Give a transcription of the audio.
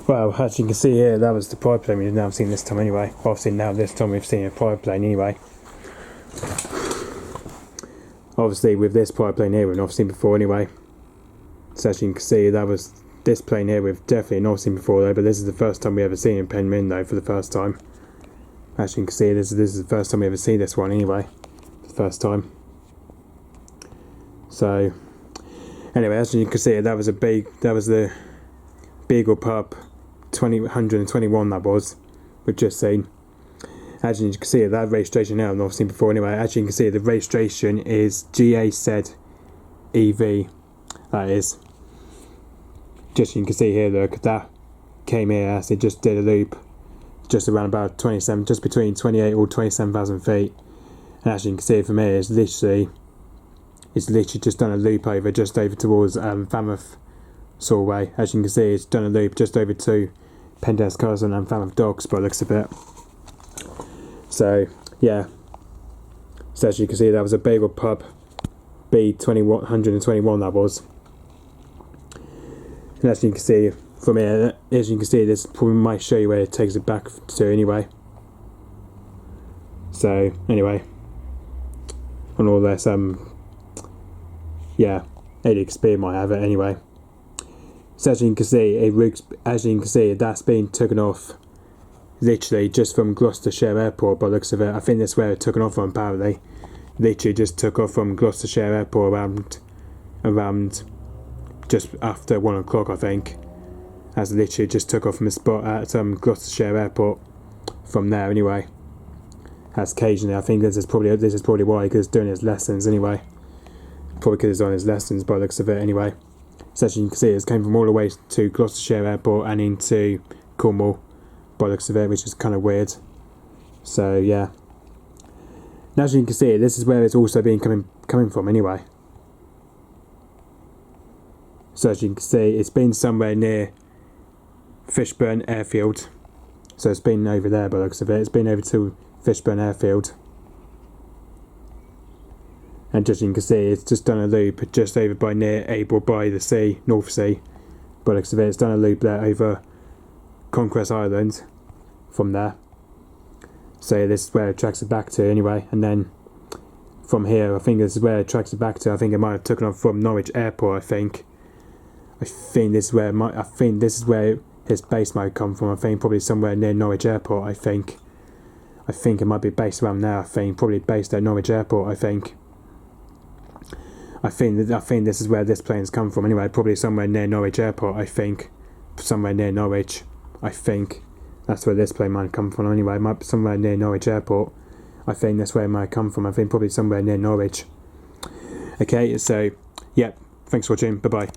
Well, as you can see here, that was the private plane we've now seen this time anyway. Obviously now this time we've seen a private plane anyway. Obviously with this private plane here we've not seen before anyway. So as you can see, that was this plane here we've definitely not seen before though, but this is the first time we ever seen in Penmin though, for the first time. As you can see, this is the first time we ever see this one anyway. The first time. So anyway, as you can see, that was the Beagle Pup 121 that was, we've just seen. As you can see, that registration now I've not seen before anyway. As you can see, the registration is G-AZEV, that is. Just you can see here, look, that came here as it just did a loop, just around about 27, just between 28 or 27,000 feet. And as you can see from here, it's literally just done a loop over, just over towards Falmouth Sawway. As you can see, it's done a loop just over to Pendennis Castle and Falmouth Docks by the looks of it. So yeah, so as you can see, that was a Beagle Pup B121 that was. And as you can see from here, as you can see, this probably might show you where it takes it back to anyway. So anyway, on all this, yeah, ADXB might have it anyway. So as you can see, that's been taken off literally just from Gloucestershire Airport by the looks of it. I think that's where it took off from apparently. Literally just took off from Gloucestershire Airport around just after 1 o'clock, I think. As literally just took off from the spot at Gloucestershire Airport from there anyway. As occasionally, I think this is probably why, because doing his lessons anyway. Probably because he's on his lessons by the looks of it anyway. So as you can see, it came from all the way to Gloucestershire Airport and into Cornwall by the looks of it, which is kind of weird. So yeah. Now as you can see, this is where it's also been coming from anyway. So as you can see, it's been somewhere near Fishburn Airfield. So it's been over there by the looks of it. It's been over to Fishburn Airfield. And as you can see, it's just done a loop just over by near Able by the sea, North Sea. By the looks of it, it's done a loop there over Conquest Island from there. So this is where it tracks it back to anyway. And then from here, I think this is where it tracks it back to. I think it might have taken off from Norwich Airport, I think this is where his base might come from. I think probably somewhere near Norwich Airport, I think it might be based around there. I think probably based at Norwich Airport, I think this is where this plane's come from anyway, probably somewhere near Norwich Airport, I think. Somewhere near Norwich, I think. That's where this plane might come from anyway. It might be somewhere near Norwich Airport. I think that's where it might come from. I think probably somewhere near Norwich. Okay, so, yeah, thanks for watching. Bye-bye.